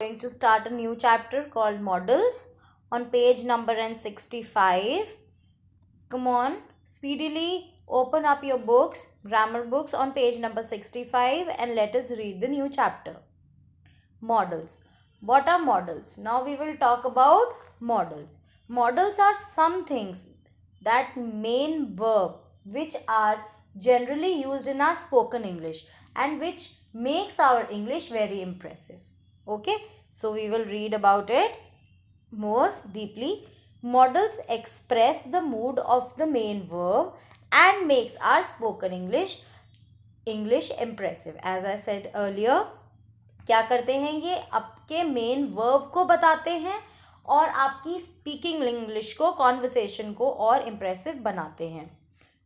Going to start a new chapter called Models on page number 65. Come on, speedily open up your books, grammar books on page number 65 and let us read the new chapter. Models. What are models? Now we will talk about models. Models are some things that main verb which are generally used in our spoken English and which makes our English very impressive. Okay, so we will read about it more deeply. Models express the mood of the main verb and makes our spoken English impressive. As I said earlier, क्या करते हैं ये आपके main verb को बताते हैं और आपकी स्पीकिंग इंग्लिश को कॉन्वर्सेशन को और इम्प्रेसिव बनाते हैं.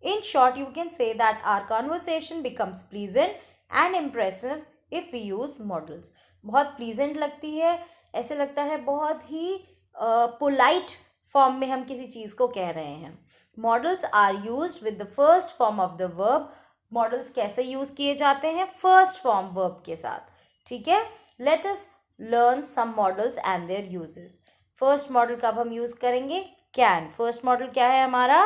In short you can say that our conversation becomes pleasant and impressive if we use modals. बहुत प्लीजेंट लगती है, ऐसे लगता है बहुत ही पोलाइट फॉर्म में हम किसी चीज़ को कह रहे हैं. Modals are used with the first form of the verb. Modals कैसे यूज़ किए जाते हैं? फर्स्ट फॉर्म वर्ब के साथ. ठीक है, let us learn some modals and their usages. First modal कब हम यूज़ करेंगे? कैन. फर्स्ट मॉडल क्या है हमारा?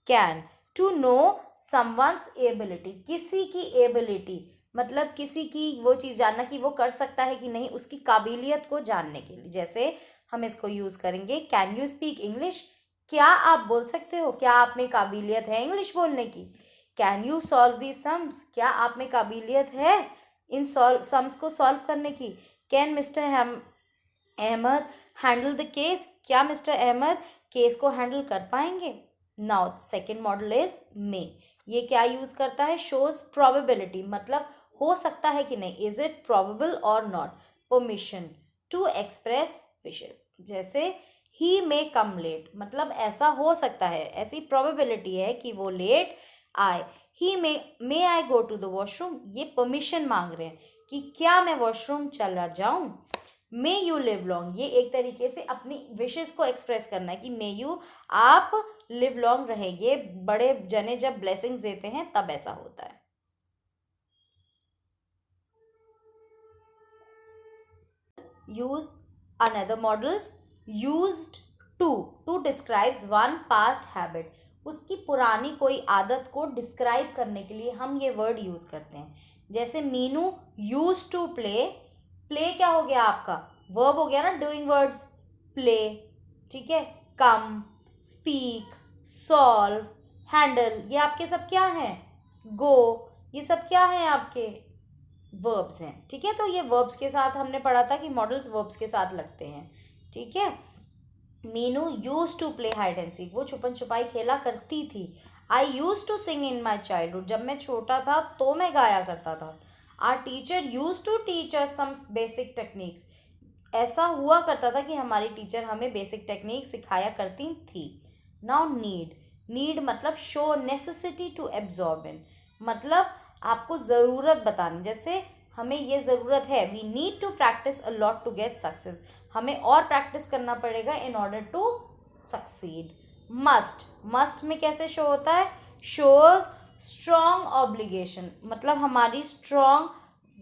Can. To know someone's ability. किसी की एबिलिटी मतलब किसी की वो चीज़ जानना कि वो कर सकता है कि नहीं, उसकी काबिलियत को जानने के लिए. जैसे हम इसको यूज़ करेंगे, कैन यू स्पीक इंग्लिश. क्या आप बोल सकते हो? क्या आप में काबिलियत है इंग्लिश बोलने की? Can you solve the sums. क्या आप में काबिलियत है इन सम्स को सॉल्व करने की? Can Mr Ahmed handle the case. क्या मिस्टर अहमद केस को हैंडल कर पाएंगे? Now second modal is may. ये क्या यूज़ करता है? शोज प्रोबेबिलिटी मतलब हो सकता है कि नहीं. इज इट प्रोबेबल और not. Permission to express wishes. जैसे ही मे कम लेट मतलब ऐसा हो सकता है, ऐसी प्रोबेबिलिटी है कि वो लेट आए. ही मे आई गो टू द वॉशरूम. ये परमिशन मांग रहे हैं कि क्या मैं वॉशरूम चला जाऊं. May you live long. ये एक तरीके से अपनी विशेस को एक्सप्रेस करना है कि मे यू आप लिव लॉन्ग रहे. ये बड़े जने जब ब्लेसिंग्स देते हैं तब ऐसा होता है. Use another modals. Used to describes one past habit. उसकी पुरानी कोई आदत को डिस्क्राइब करने के लिए हम ये वर्ड यूज़ करते हैं. जैसे Meenu use to play. Play क्या हो गया आपका? वर्ब हो गया ना, डूइंग वर्ड्स. प्ले. ठीक है. कम, स्पीक, सॉल्व, हैंडल, ये आपके सब क्या हैं? गो. ये सब क्या हैं आपके? वर्ब्स हैं. ठीक है, तो ये वर्ब्स के साथ हमने पढ़ा था कि मॉडल्स वर्ब्स के साथ लगते हैं. ठीक है. Meenu use to play hide and seek. वो छुपन छुपाई खेला करती थी. I use to sing in my childhood. जब मैं छोटा था तो मैं गाया करता था. Our teacher use to teach us some basic techniques. ऐसा हुआ करता था कि हमारी टीचर हमें बेसिक टेक्निक सिखाया करती थी. Now need. नीड मतलब show necessity to absorb in मतलब आपको ज़रूरत बतानी. जैसे हमें ये ज़रूरत है, we need to practice a lot to get success. हमें और प्रैक्टिस करना पड़ेगा in order to succeed. Must. Must में कैसे शो होता है? शोज स्ट्रॉन्ग ऑब्लिगेशन मतलब हमारी स्ट्रॉन्ग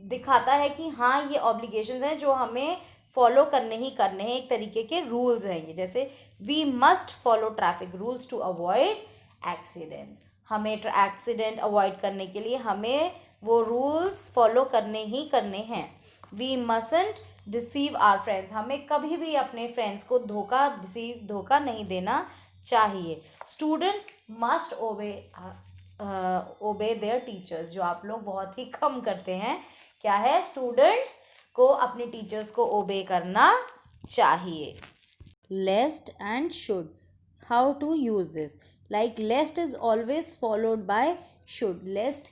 दिखाता है कि हाँ ये ऑब्लिगेशन हैं जो हमें फॉलो करने ही करने हैं. एक तरीके के रूल्स हैं ये. जैसे we must follow traffic rules to avoid accidents. हमें एक्सीडेंट अवॉइड करने के लिए हमें वो रूल्स फॉलो करने ही करने हैं. We mustn't deceive our friends. हमें कभी भी अपने फ्रेंड्स को धोखा नहीं देना चाहिए. स्टूडेंट्स मस्ट ओबे देयर टीचर्स. जो आप लोग बहुत ही कम करते हैं. क्या है? स्टूडेंट्स को अपने टीचर्स को ओबे करना चाहिए. Lest and should. How to use this? Like lest is always followed by should. Lest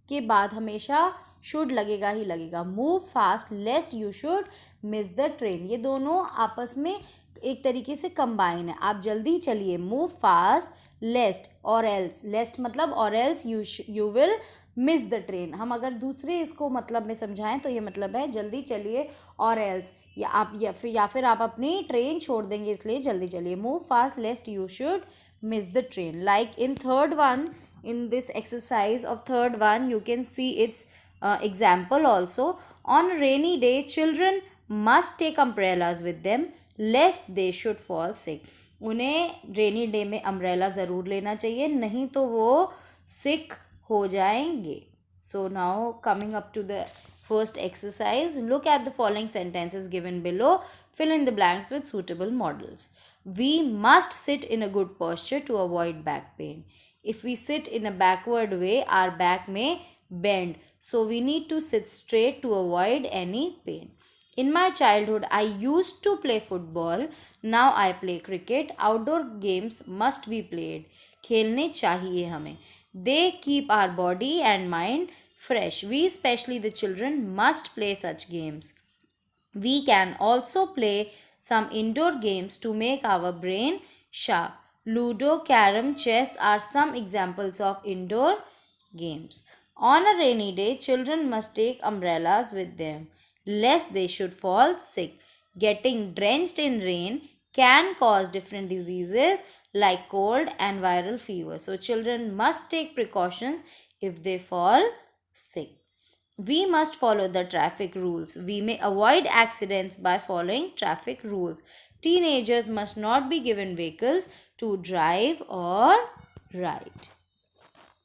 के बाद हमेशा शुड लगेगा ही लगेगा. Move fast lest you should miss the train. ये दोनों आपस में एक तरीके से कंबाइन है. आप जल्दी चलिए. मूव फास्ट लेस्ट और एल्स. लेस्ट मतलब और else you will miss the train. हम अगर दूसरे इसको मतलब में समझाएं तो ये मतलब है जल्दी चलिए और एल्स या फिर आप अपनी ट्रेन छोड़ देंगे इसलिए जल्दी चलिए. Move fast lest you should miss the train. Like in third one, in this exercise of third one, you can see its example also. On a rainy day, children must take umbrellas with them lest they should fall sick. उन्हें rainy day में umbrella ज़रूर लेना चाहिए, नहीं तो वो सिक हो जाएंगे. So now coming up to the first exercise, look at the following sentences given below. Fill in the blanks with suitable models. We must sit in a good posture to avoid back pain. If we sit in a backward way, our back may bend. So we need to sit straight to avoid any pain. In my childhood, I used to play football. Now I play cricket. Outdoor games must be played. खेलने चाहिए हमें. They keep our body and mind fresh. We, especially the children, must play such games. We can also play some indoor games to make our brain sharp. Ludo, carom, chess are some examples of indoor games. On a rainy day, children must take umbrellas with them, lest they should fall sick. Getting drenched in rain can cause different diseases like cold and viral fever. So, children must take precautions if they fall sick. We must follow the traffic rules. We may avoid accidents by following traffic rules. Teenagers must not be given vehicles to drive or ride.